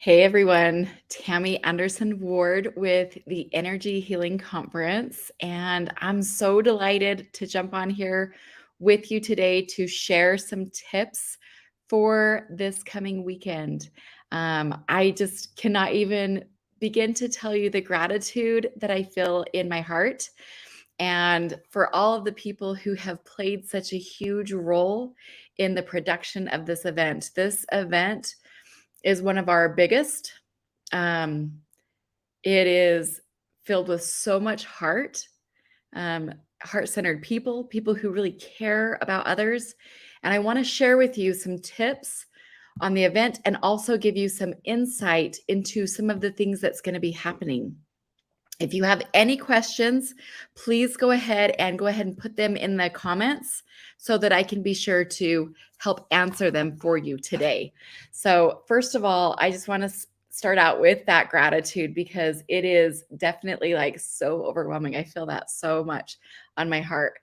Hey everyone, Tammy Anderson Ward with the Energy Healing Conference. And I'm so delighted to jump on here with you today to share some tips for this coming weekend. I just cannot even begin to tell you the gratitude that I feel in my heart and for all of the people who have played such a huge role in the production of this event. This event is one of our biggest. Um, it is filled with so much heart, heart-centered people, people who really care about others. And I want to share with you some tips on the event and also give you some insight into some of the things that's going to be happening. If you have any questions, please go ahead and put them in the comments so that I can be sure to help answer them for you today. So first of all, I just want to start out with that gratitude because it is definitely like so overwhelming. I feel that so much on my heart.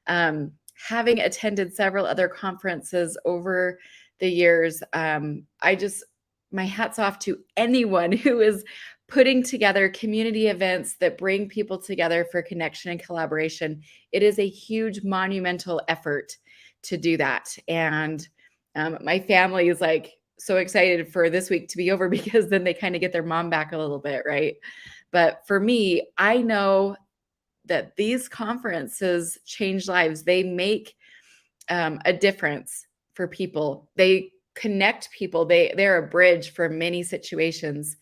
Having attended several other conferences over the years, my hat's off to anyone who is putting together community events that bring people together for connection and collaboration. It is a huge monumental effort to do that. And my family is like so excited for this week to be over because then they kind of get their mom back a little bit, right? But for me, I know that these conferences change lives. They make a difference for people. They connect people. They're a bridge for many situations.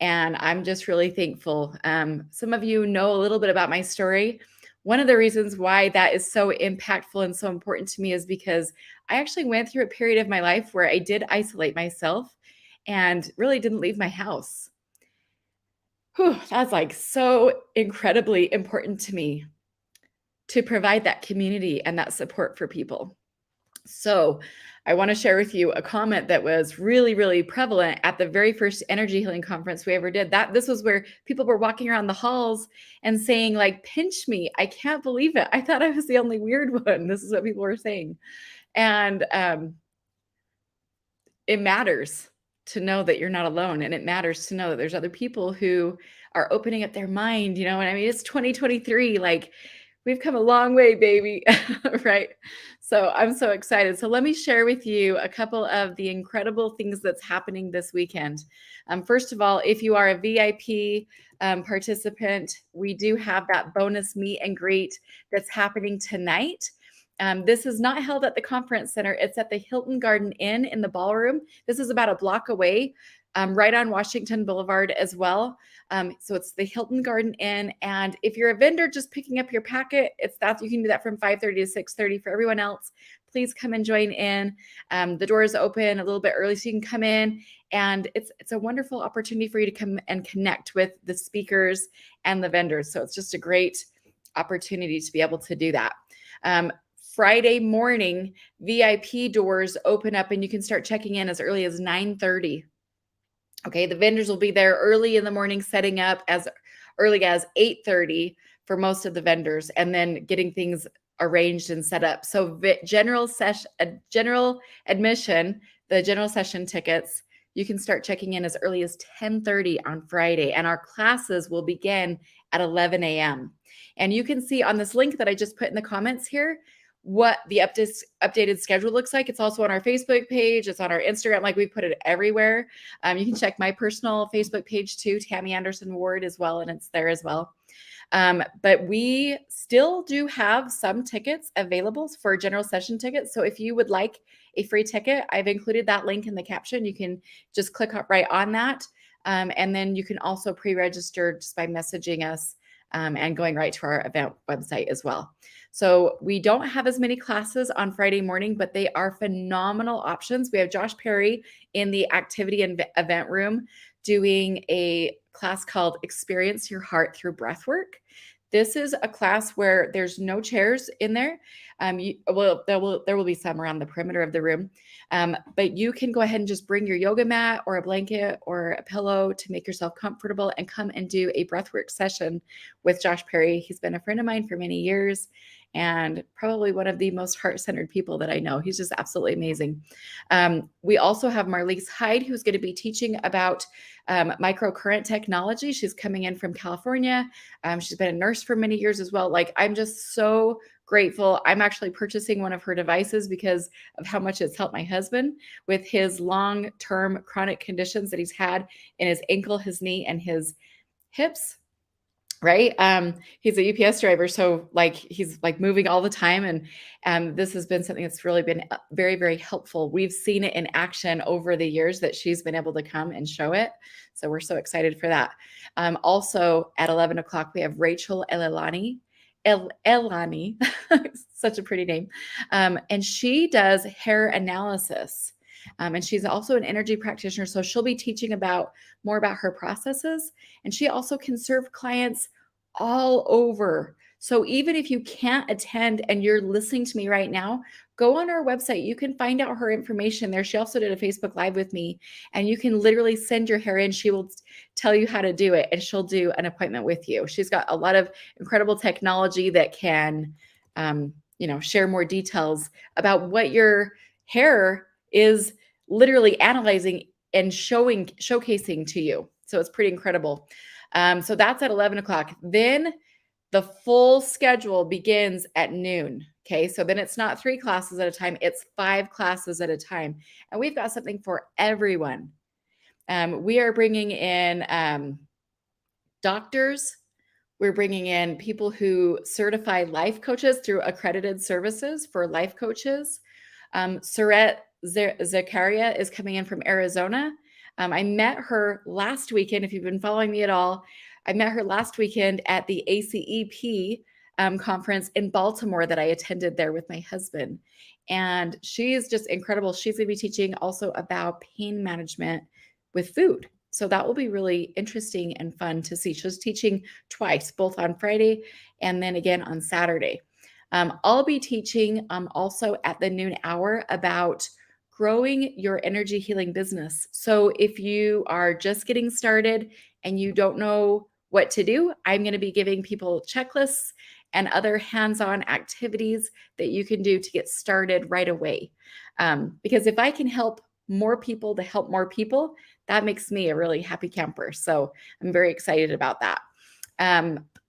And I'm just really thankful. Some of you know a little bit about my story. One of the reasons why that is so impactful and so important to me is because I actually went through a period of my life where I did isolate myself and really didn't leave my house. That's like so incredibly important to me to provide that community and that support for people. So I want to share with you a comment that was really, really prevalent at the very first energy healing conference we ever did. This was where people were walking around the halls and saying, like, pinch me. I can't believe it. I thought I was the only weird one. This is what people were saying. And it matters to know that you're not alone. And it matters to know that there's other people who are opening up their mind, and I mean, it's 2023, like we've come a long way, baby. Right? So I'm so excited. So let me share with you a couple of the incredible things that's happening this weekend. First of all, if you are a VIP participant, we do have that bonus meet and greet that's happening tonight. This is not held at the conference center. It's at the Hilton Garden Inn in the ballroom. This is about a block away, right on Washington Boulevard as well. So it's the Hilton Garden Inn. And if you're a vendor just picking up your packet, you can do that from 5:30 to 6:30. For everyone else, please come and join in. The doors open a little bit early, so you can come in. And it's a wonderful opportunity for you to come and connect with the speakers and the vendors. So it's just a great opportunity to be able to do that. Friday morning, VIP doors open up and you can start checking in as early as 9:30. Okay, the vendors will be there early in the morning, setting up as early as 8:30 for most of the vendors, and then getting things arranged and set up. So general admission, the general session tickets, you can start checking in as early as 10:30 on Friday, and our classes will begin at 11 a.m. And you can see on this link that I just put in the comments here what the updated schedule looks like. It's also on our Facebook page. It's on our Instagram. Like, we put it everywhere. You can check my personal Facebook page too, Tammy Anderson Ward, as well, and it's there as well. But we still do have some tickets available for general session tickets. So if you would like a free ticket, I've included that link in the caption. You can just click right on that. And then you can also pre-register just by messaging us and going right to our event website as well. So we don't have as many classes on Friday morning, but they are phenomenal options. We have Josh Perry in the activity and event room doing a class called Experience Your Heart Through Breathwork. This is a class where there's no chairs in there. There will be some around the perimeter of the room, but you can go ahead and just bring your yoga mat or a blanket or a pillow to make yourself comfortable and come and do a breathwork session with Josh Perry. He's been a friend of mine for many years, and probably one of the most heart-centered people that I know. He's just absolutely amazing. We also have Marlise Hyde, who's going to be teaching about microcurrent technology. She's coming in from California. She's been a nurse for many years as well. Like, I'm just so grateful. I'm actually purchasing one of her devices because of how much it's helped my husband with his long-term chronic conditions that he's had in his ankle, his knee, and his hips. Right. He's a UPS driver. So like, he's like moving all the time. And this has been something that's really been very, very helpful. We've seen it in action over the years that she's been able to come and show it. So we're so excited for that. Also at 11 o'clock, we have Rachel Elani. Elani, such a pretty name. And she does hair analysis. And she's also an energy practitioner. So she'll be teaching more about her processes. And she also can serve clients all over. So even if you can't attend and you're listening to me right now, go on our website. You can find out her information there. She also did a Facebook Live with me, and you can literally send your hair in. She will tell you how to do it, and she'll do an appointment with you. She's got a lot of incredible technology that can, share more details about what your hair is literally analyzing and showcasing to you. So it's pretty incredible. So that's at 11 o'clock. Then the full schedule begins at noon. Okay. So then it's not 3 classes at a time. It's 5 classes at a time. And we've got something for everyone. We are bringing in doctors. We're bringing in people who certify life coaches through accredited services for life coaches. Surette Zakaria is coming in from Arizona. I met her last weekend. If you've been following me at all, I met her last weekend at the ACEP conference in Baltimore that I attended there with my husband. And she's just incredible. She's going to be teaching also about pain management with food. So that will be really interesting and fun to see. She's teaching twice, both on Friday and then again on Saturday. I'll be teaching also at the noon hour about growing your energy healing business. So if you are just getting started and you don't know what to do, I'm going to be giving people checklists and other hands-on activities that you can do to get started right away. Because if I can help more people to help more people, that makes me a really happy camper. So I'm very excited about that.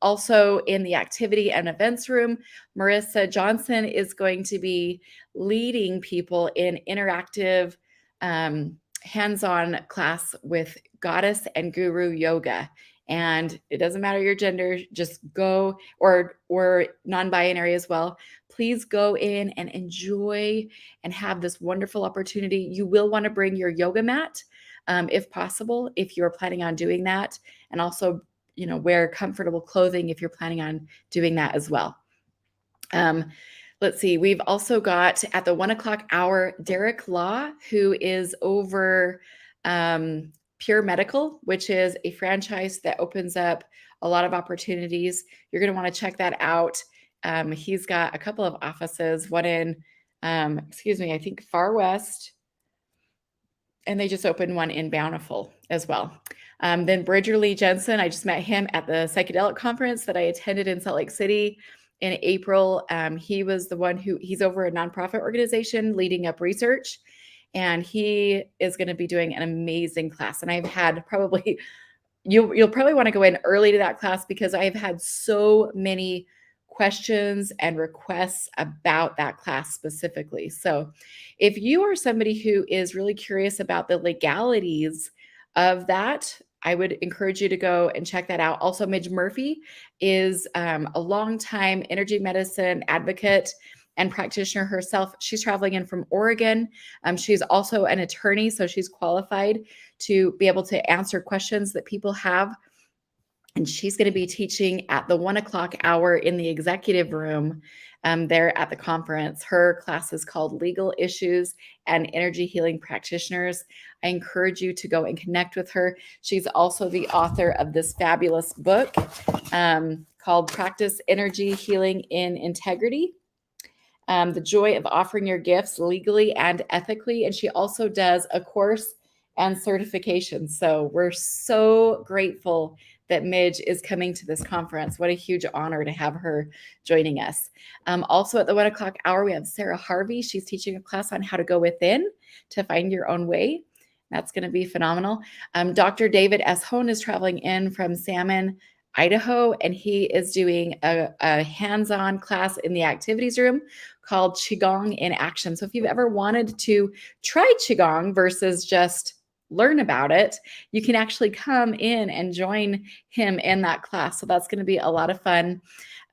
Also in the activity and events room, Marissa Johnson is going to be leading people in interactive hands-on class with Goddess and Guru Yoga. And it doesn't matter your gender, just go, or non-binary as well. Please go in and enjoy and have this wonderful opportunity. You will want to bring your yoga mat if possible, if you're planning on doing that, and also wear comfortable clothing if you're planning on doing that as well. Let's see. We've also got at the 1 o'clock hour, Derek Law, who is over Pure Medical, which is a franchise that opens up a lot of opportunities. You're going to want to check that out. He's got a couple of offices, one in, I think Far West, and they just opened one in Bountiful as well. Then Bridger Lee Jensen, I just met him at the psychedelic conference that I attended in Salt Lake City in April. He was the one he's over a nonprofit organization leading up research, and he is going to be doing an amazing class. And I've had you'll probably want to go in early to that class because I've had so many questions and requests about that class specifically. So if you are somebody who is really curious about the legalities of that, I would encourage you to go and check that out. Also, Midge Murphy is a longtime energy medicine advocate and practitioner herself. She's traveling in from Oregon. She's also an attorney, so she's qualified to be able to answer questions that people have. And she's going to be teaching at the 1 o'clock hour in the executive room there at the conference. Her class is called Legal Issues and Energy Healing Practitioners. I encourage you to go and connect with her. She's also the author of this fabulous book called Practice Energy Healing in Integrity. The Joy of Offering Your Gifts Legally and Ethically. And she also does a course and certifications. So we're so grateful that Midge is coming to this conference. What a huge honor to have her joining us. Also at the 1 o'clock hour, we have Sarah Harvey. She's teaching a class on how to go within to find your own way. That's going to be phenomenal. Dr. David S. Hone is traveling in from Salmon, Idaho, and he is doing a hands-on class in the activities room called Qigong in Action. So if you've ever wanted to try Qigong versus just learn about it, you can actually come in and join him in that class. So that's going to be a lot of fun.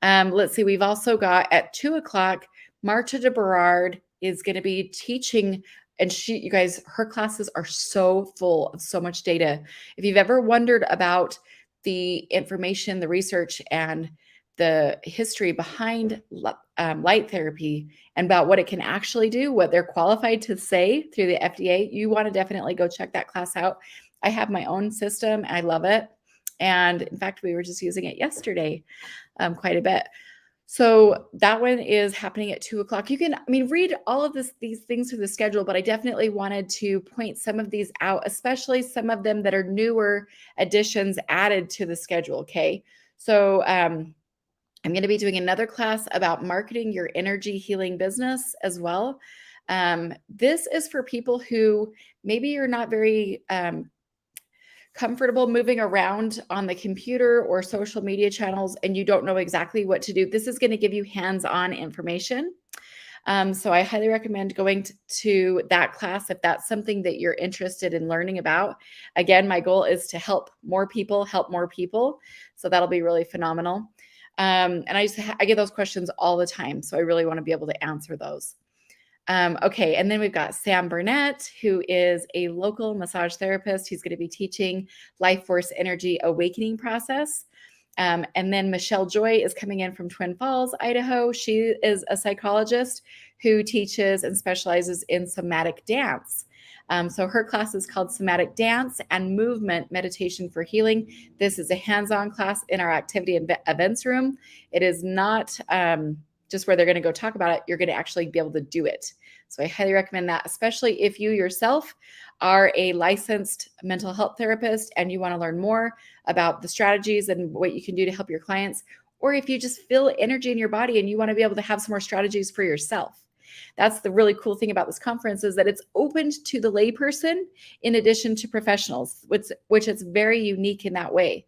Let's see, we've also got at 2 o'clock, Marta de Berard is going to be teaching, and you guys, her classes are so full of so much data. If you've ever wondered about the information, the research, and the history behind light therapy and about what it can actually do, what they're qualified to say through the FDA, you want to definitely go check that class out. I have my own system. I love it. And in fact, we were just using it yesterday quite a bit. So that one is happening at 2 o'clock. You can, read all of these things through the schedule, but I definitely wanted to point some of these out, especially some of them that are newer additions added to the schedule. Okay. So I'm going to be doing another class about marketing your energy healing business as well. This is for people who maybe you're not very comfortable moving around on the computer or social media channels and you don't know exactly what to do. This is going to give you hands-on information. So I highly recommend going to that class if that's something that you're interested in learning about. Again, my goal is to help more people. So that'll be really phenomenal. And I get those questions all the time. So I really want to be able to answer those. Okay, and then we've got Sam Burnett, who is a local massage therapist. He's going to be teaching Life Force Energy Awakening Process. And then Michelle Joy is coming in from Twin Falls, Idaho. She is a psychologist who teaches and specializes in somatic dance. So her class is called Somatic Dance and Movement Meditation for Healing. This is a hands-on class in our activity and events room. It is not just where they're going to go talk about it. You're going to actually be able to do it. So I highly recommend that, especially if you yourself are a licensed mental health therapist and you want to learn more about the strategies and what you can do to help your clients, or if you just feel energy in your body and you want to be able to have some more strategies for yourself. That's the really cool thing about this conference, is that it's opened to the layperson in addition to professionals, which is very unique in that way.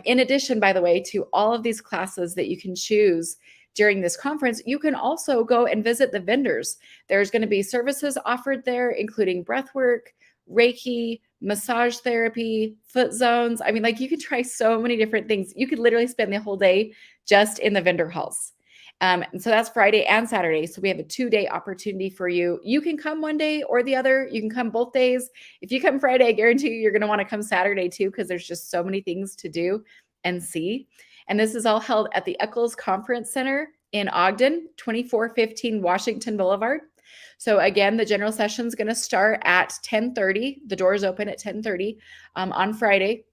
In addition, by the way, to all of these classes that you can choose during this conference, you can also go and visit the vendors. There's going to be services offered there, including breathwork, Reiki, massage therapy, foot zones. You could try so many different things. You could literally spend the whole day just in the vendor halls. And so that's Friday and Saturday. So we have a 2-day opportunity for you. You can come one day or the other. You can come both days. If you come Friday, I guarantee you, you're going to want to come Saturday too, because there's just so many things to do and see. And this is all held at the Eccles Conference Center in Ogden, 2415 Washington Boulevard. So again, the general session is going to start at 10:30. The doors open at 10:30 on Friday.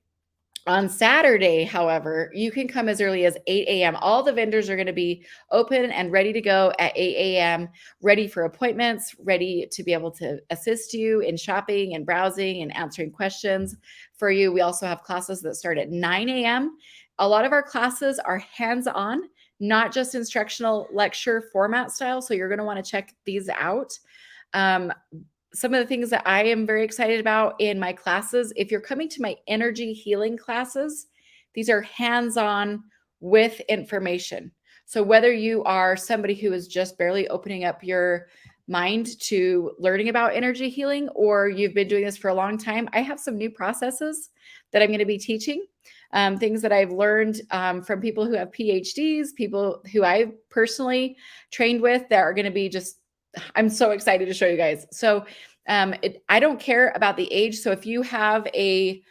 On Saturday, however, you can come as early as 8 a.m. All the vendors are going to be open and ready to go at 8 a.m., ready for appointments, ready to be able to assist you in shopping and browsing and answering questions for you. We also have classes that start at 9 a.m. A lot of our classes are hands-on, not just instructional lecture format style. So you're going to want to check these out. Some of the things that I am very excited about in my classes, if you're coming to my energy healing classes, these are hands-on with information. So whether you are somebody who is just barely opening up your mind to learning about energy healing, or you've been doing this for a long time, I have some new processes that I'm going to be teaching, things that I've learned from people who have PhDs, people who I've personally trained with that are going to be just, I'm so excited to show you guys. So I don't care about the age. So if you have a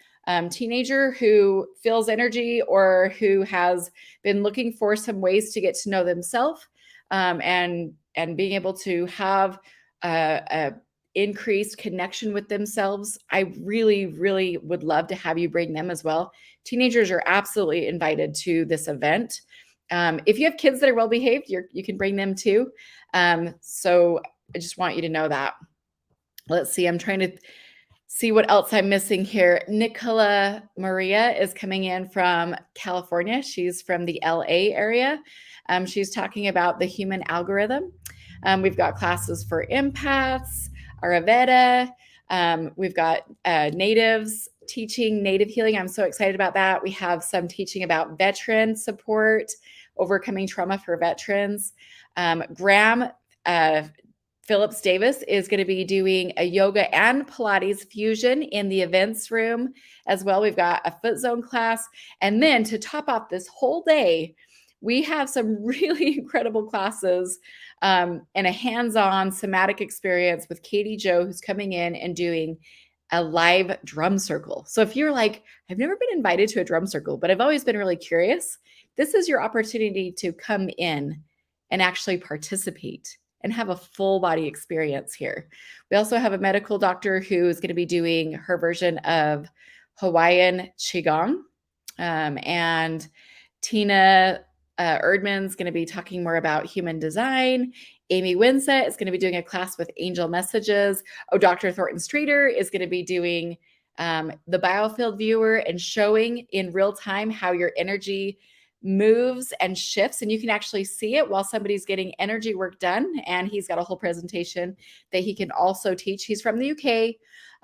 teenager who feels energy or who has been looking for some ways to get to know themselves and being able to have a increased connection with themselves, I really, really would love to have you bring them as well. Teenagers are absolutely invited to this event. If you have kids that are well behaved, you can bring them too. So I just want you to know that. Let's see. I'm trying to see what else I'm missing here. Nicola Maria is coming in from California. She's from the LA area. She's talking about the human algorithm. We've got classes for empaths, Ayurveda. We've got natives teaching native healing. I'm so excited about that. We have some teaching about veteran support, overcoming trauma for veterans. Graham Phillips Davis is going to be doing a yoga and Pilates fusion in the events room as well. We've got a foot zone class. And then to top off this whole day, we have some really incredible classes and a hands-on somatic experience with Katie Joe, who's coming in and doing a live drum circle. So if you're like, I've never been invited to a drum circle, but I've always been really curious, this is your opportunity to come in and actually participate and have a full body experience here. We also have a medical doctor who is going to be doing her version of Hawaiian Qigong. And Tina Erdman's going to be talking more about human design. Amy Winsett is going to be doing a class with angel messages. Oh, Dr. Thornton Streeter is going to be doing the biofield viewer and showing in real time how your energy moves and shifts, and you can actually see it while somebody's getting energy work done. And he's got a whole presentation that he can also teach. He's from the UK,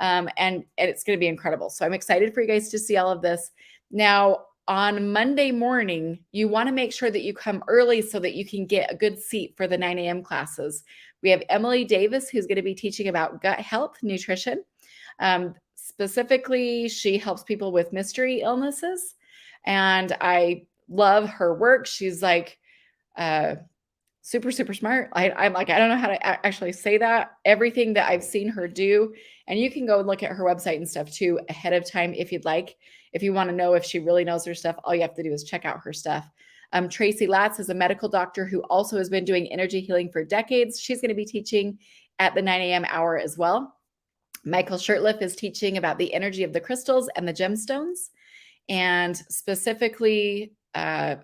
and it's going to be incredible. So I'm excited for you guys to see all of this. Now, on Monday morning, you want to make sure that you come early so that you can get a good seat for the 9 a.m. classes. We have Emily Davis, who's going to be teaching about gut health, nutrition. Specifically, she helps people with mystery illnesses. And I love her work. She's like super, super smart. I'm like, I don't know how to actually say that. Everything that I've seen her do, and you can go and look at her website and stuff too ahead of time if you'd like. If you want to know if she really knows her stuff, all you have to do is check out her stuff. Tracy Latz is a medical doctor who also has been doing energy healing for decades. She's going to be teaching at the 9 a.m. hour as well. Michael Shurtleff is teaching about the energy of the crystals and the gemstones. And specifically,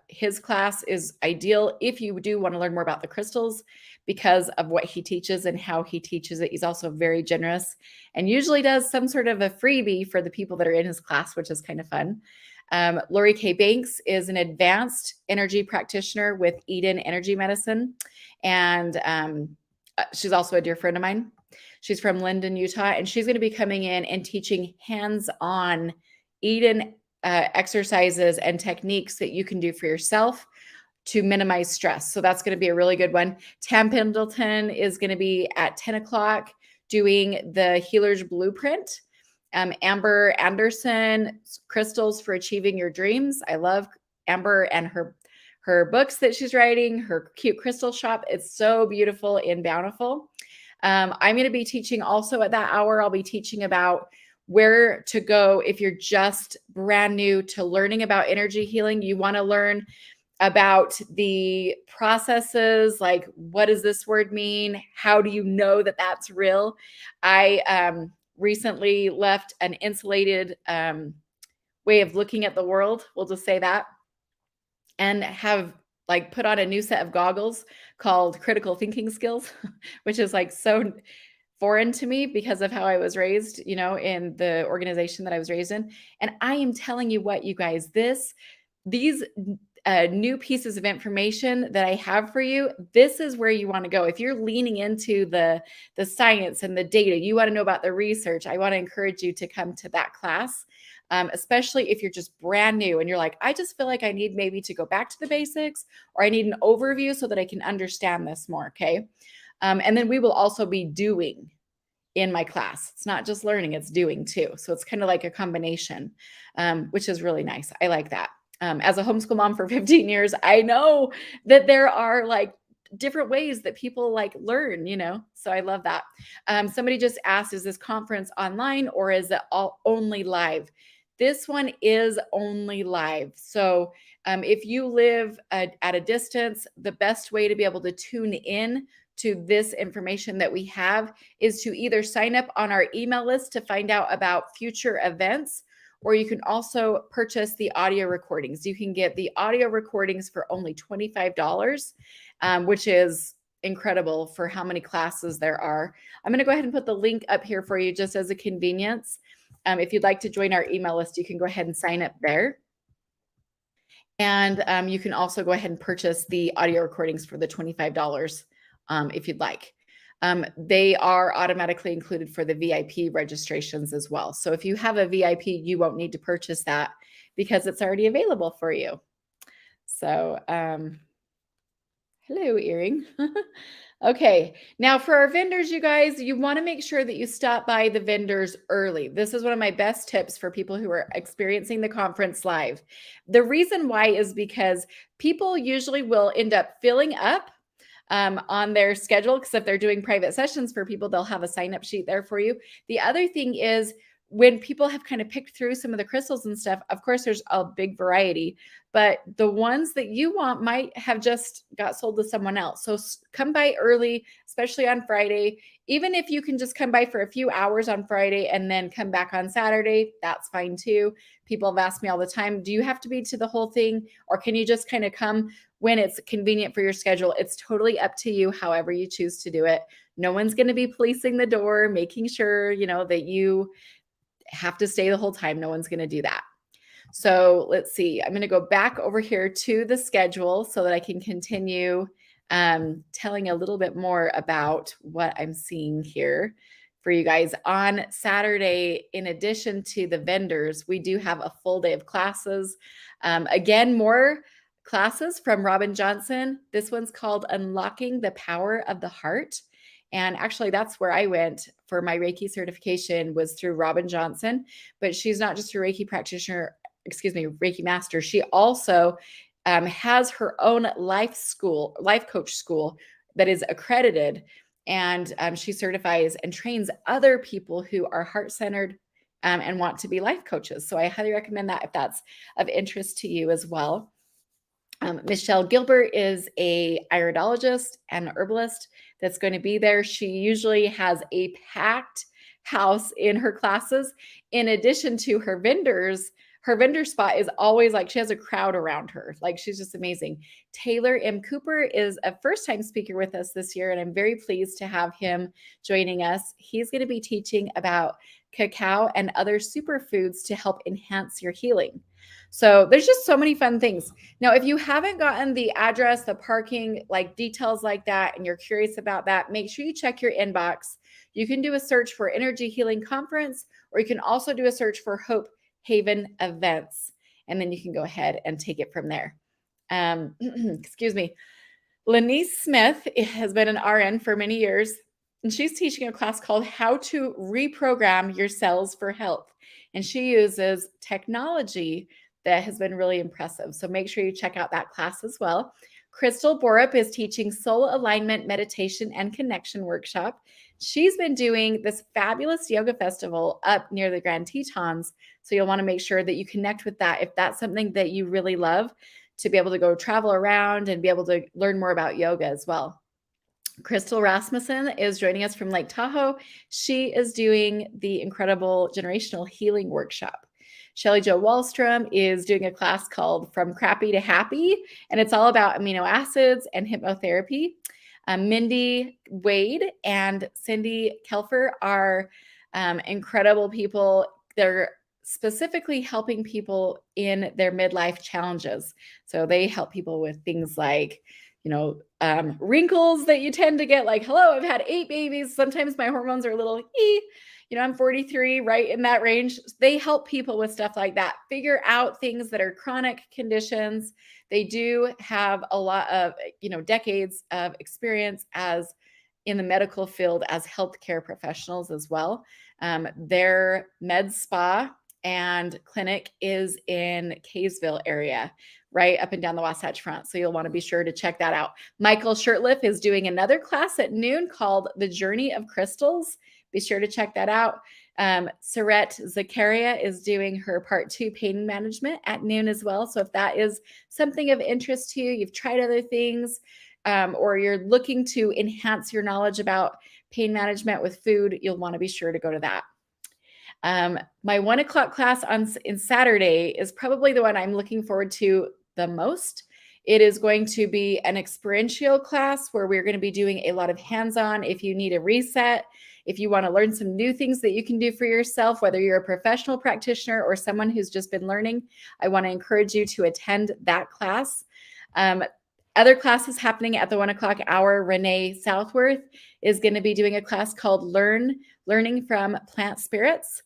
his class is ideal if you do want to learn more about the crystals because of what he teaches and how he teaches it. He's also very generous and usually does some sort of a freebie for the people that are in his class, which is kind of fun. Lori K. Banks is an advanced energy practitioner with Eden Energy Medicine. And she's also a dear friend of mine. She's from Linden, Utah, and she's going to be coming in and teaching hands-on Eden exercises and techniques that you can do for yourself to minimize stress. So that's going to be a really good one. Tam Pendleton is going to be at 10 o'clock doing the Healer's Blueprint. Amber Anderson, Crystals for Achieving Your Dreams. I love Amber and her books that she's writing, her cute crystal shop. It's so beautiful and bountiful. I'm going to be teaching also at that hour. I'll be teaching about where to go if you're just brand new to learning about energy healing. You want to learn about the processes, like what does this word mean? How do you know that that's real? I recently left an insulated way of looking at the world, we'll just say that, and have like put on a new set of goggles called critical thinking skills, which is like so foreign to me because of how I was raised, you know, in the organization that I was raised in. And I am telling you what, you guys, these new pieces of information that I have for you, this is where you want to go. If you're leaning into the science and the data, you want to know about the research, I want to encourage you to come to that class. Especially if you're just brand new and you're like, I just feel like I need maybe to go back to the basics, or I need an overview so that I can understand this more. Okay. And then we will also be doing in my class. It's not just learning, it's doing too. So it's kind of like a combination, which is really nice. I like that. As a homeschool mom for 15 years, I know that there are like different ways that people like learn, you know, so I love that. Somebody just asked, is this conference online or is it all only live? This one is only live. So if you live at a distance, the best way to be able to tune in to this information that we have is to either sign up on our email list to find out about future events, or you can also purchase the audio recordings. You can get the audio recordings for only $25, which is incredible for how many classes there are. I'm going to go ahead and put the link up here for you just as a convenience. If you'd like to join our email list, you can go ahead and sign up there. And you can also go ahead and purchase the audio recordings for the $25 if you'd like. They are automatically included for the VIP registrations as well. So if you have a VIP, you won't need to purchase that because it's already available for you. So, hello, Earring. Okay, now for our vendors, you guys, you want to make sure that you stop by the vendors early. This is one of my best tips for people who are experiencing the conference live. The reason why is because people usually will end up filling up on their schedule, because if they're doing private sessions for people, they'll have a sign-up sheet there for you. The other thing is when people have kind of picked through some of the crystals and stuff, of course, there's a big variety, but the ones that you want might have just got sold to someone else. So come by early, especially on Friday. Even if you can just come by for a few hours on Friday and then come back on Saturday, that's fine too. People have asked me all the time, do you have to be to the whole thing, or can you just kind of come when it's convenient for your schedule? It's totally up to you, however you choose to do it. No one's going to be policing the door, making sure, that you have to stay the whole time. No one's going to do that. So let's see. I'm going to go back over here to the schedule so that I can continue telling a little bit more about what I'm seeing here for you guys. On Saturday, in addition to the vendors, we do have a full day of classes. Again, more classes from Robin Johnson. This one's called Unlocking the Power of the Heart. And actually, that's where I went for my Reiki certification, was through Robin Johnson. But she's not just a Reiki practitioner, Reiki master. She also has her own life coach school that is accredited. And she certifies and trains other people who are heart-centered and want to be life coaches. So I highly recommend that if that's of interest to you as well. Michelle Gilbert is a iridologist and herbalist that's going to be there. She usually has a packed house in her classes. In addition to her vendors, her vendor spot is always like she has a crowd around her. Like, she's just amazing. Taylor M. Cooper is a first-time speaker with us this year, and I'm very pleased to have him joining us. He's going to be teaching about cacao and other superfoods to help enhance your healing. So there's just so many fun things. Now, if you haven't gotten the address, the parking, like details like that, and you're curious about that, make sure you check your inbox. You can do a search for Energy Healing Conference, or you can also do a search for Hope Haven Events, and then you can go ahead and take it from there. Excuse me. Lenice Smith has been an RN for many years, and she's teaching a class called How to Reprogram Your Cells for Health. And she uses technology that has been really impressive. So make sure you check out that class as well. Crystal Borup is teaching soul alignment, meditation, and connection workshop. She's been doing this fabulous yoga festival up near the Grand Tetons. So you'll want to make sure that you connect with that if that's something that you really love, to be able to go travel around and be able to learn more about yoga as well. Crystal Rasmussen is joining us from Lake Tahoe. She is doing the incredible generational healing workshop. Shelly Jo Wallstrom is doing a class called From Crappy to Happy, and it's all about amino acids and hypnotherapy. Mindy Wade and Cindy Kelfer are incredible people. They're specifically helping people in their midlife challenges. So they help people with things like, wrinkles that you tend to get, like, hello, I've had 8 babies. Sometimes my hormones are a little, I'm 43, right in that range. They help people with stuff like that, figure out things that are chronic conditions. They do have a lot of, decades of experience as in the medical field as healthcare professionals as well. Their med spa and clinic is in Kaysville area, right up and down the Wasatch Front. So you'll want to be sure to check that out. Michael Shirtliff is doing another class at noon called The Journey of Crystals. Be sure to check that out. Saret Zakaria is doing her part 2 pain management at noon as well. So if that is something of interest to you, you've tried other things, or you're looking to enhance your knowledge about pain management with food, you'll want to be sure to go to that. My 1 o'clock class on Saturday is probably the one I'm looking forward to the most. It is going to be an experiential class where we're going to be doing a lot of hands-on. If you need a reset, if you want to learn some new things that you can do for yourself, whether you're a professional practitioner or someone who's just been learning, I want to encourage you to attend that class. Other classes happening at the 1:00 hour, Renee Southworth is going to be doing a class called Learning from Plant Spirits.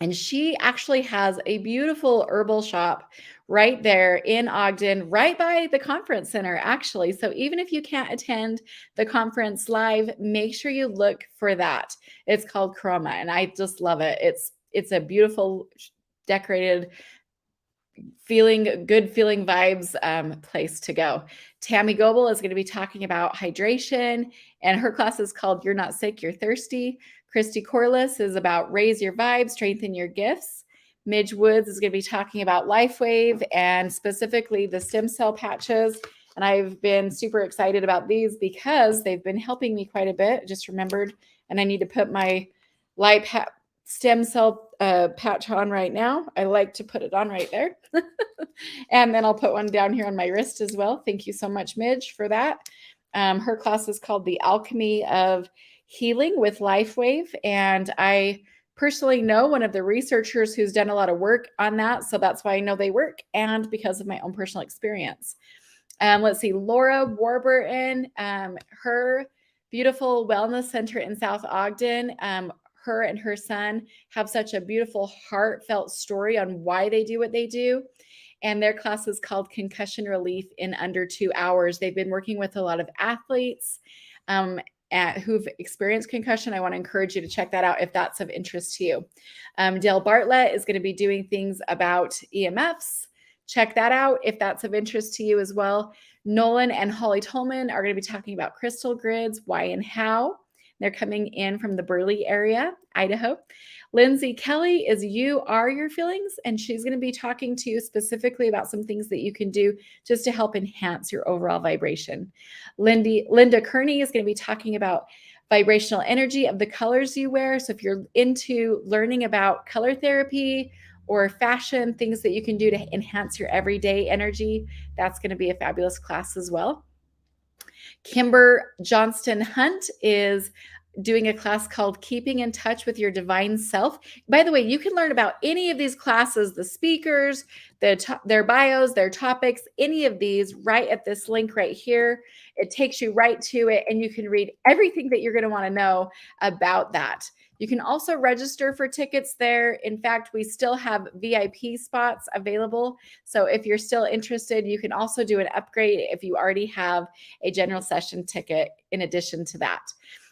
And she actually has a beautiful herbal shop right there in Ogden, right by the conference center, actually. So even if you can't attend the conference live, make sure you look for that. It's called Chroma, and I just love it. It's a beautiful, decorated, good feeling vibes place to go. Tammy Goebel is going to be talking about hydration, and her class is called You're Not Sick, You're Thirsty. Christy Corliss is about raise your vibe, strengthen your gifts. Midge Woods is going to be talking about LifeWave and specifically the stem cell patches. And I've been super excited about these because they've been helping me quite a bit. Just remembered, and I need to put my stem cell patch on right now. I like to put it on right there. And then I'll put one down here on my wrist as well. Thank you so much, Midge, for that. Her class is called The Alchemy of Healing with LifeWave. And I personally know one of the researchers who's done a lot of work on that. So that's why I know they work and because of my own personal experience. Let's see, Laura Warburton, her beautiful wellness center in South Ogden. Her and her son have such a beautiful, heartfelt story on why they do what they do. And their class is called Concussion Relief in Under 2 Hours. They've been working with a lot of athletes who've experienced concussion. I want to encourage you to check that out if that's of interest to you. Dale Bartlett is going to be doing things about EMFs. Check that out if that's of interest to you as well. Nolan and Holly Tolman are going to be talking about crystal grids, why and how. They're coming in from the Burley area, Idaho. Lindsay Kelly is You Are Your Feelings, and she's going to be talking to you specifically about some things that you can do just to help enhance your overall vibration. Linda Kearney is going to be talking about vibrational energy of the colors you wear. So if you're into learning about color therapy or fashion, things that you can do to enhance your everyday energy, that's going to be a fabulous class as well. Kimber Johnston Hunt is doing a class called Keeping in Touch with Your Divine Self. By the way, you can learn about any of these classes, the speakers, their bios, their topics, any of these right at this link right here. It takes you right to it, and you can read everything that you're going to want to know about that. You can also register for tickets there. In fact, we still have VIP spots available. So if you're still interested, you can also do an upgrade if you already have a general session ticket in addition to that.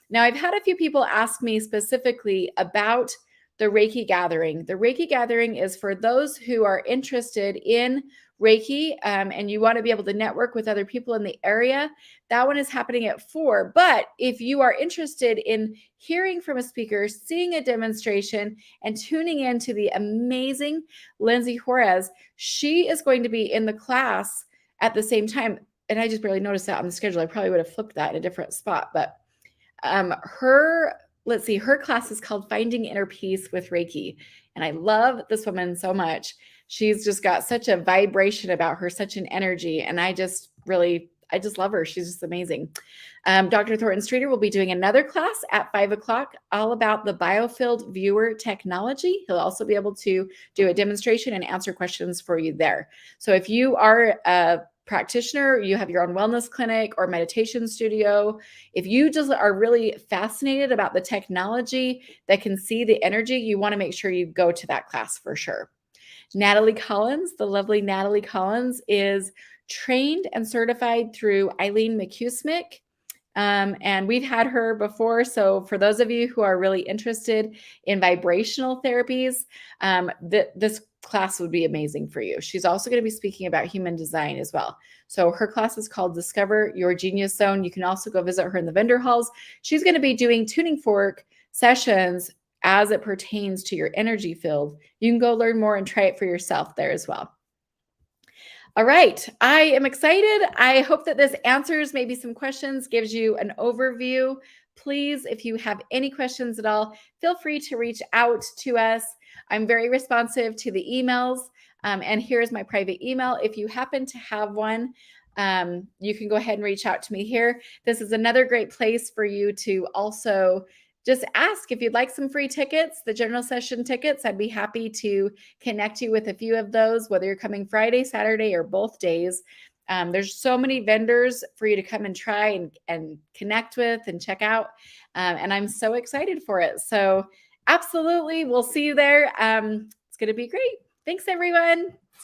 Now, I've had a few people ask me specifically about the Reiki gathering. The Reiki gathering is for those who are interested in Reiki and you want to be able to network with other people in the area. That one is happening at 4. But if you are interested in hearing from a speaker, seeing a demonstration, and tuning into the amazing Lindsay Juarez, she is going to be in the class at the same time. And I just barely noticed that on the schedule. I probably would have flipped that in a different spot. But her class is called Finding Inner Peace with Reiki. And I love this woman so much. She's just got such a vibration about her, such an energy. And I just love her. She's just amazing. Dr. Thornton Streeter will be doing another class at 5:00 all about the Biofield viewer technology. He'll also be able to do a demonstration and answer questions for you there. So if you are a practitioner, you have your own wellness clinic or meditation studio, if you just are really fascinated about the technology that can see the energy, you want to make sure you go to that class for sure. Natalie Collins, the lovely Natalie Collins, is trained and certified through Eileen McCusmick. And we've had her before. So for those of you who are really interested in vibrational therapies, this class would be amazing for you. She's also going to be speaking about human design as well. So her class is called Discover Your Genius Zone. You can also go visit her in the vendor halls. She's going to be doing tuning fork sessions as it pertains to your energy field. You can go learn more and try it for yourself there as well. All right, I am excited. I hope that this answers maybe some questions, gives you an overview. Please, if you have any questions at all, feel free to reach out to us. I'm very responsive to the emails. And here's my private email. If you happen to have one, you can go ahead and reach out to me here. This is another great place for you to also just ask if you'd like some free tickets, the general session tickets. I'd be happy to connect you with a few of those, whether you're coming Friday, Saturday, or both days. There's so many vendors for you to come and try and connect with and check out. And I'm so excited for it. So absolutely, we'll see you there. It's going to be great. Thanks, everyone.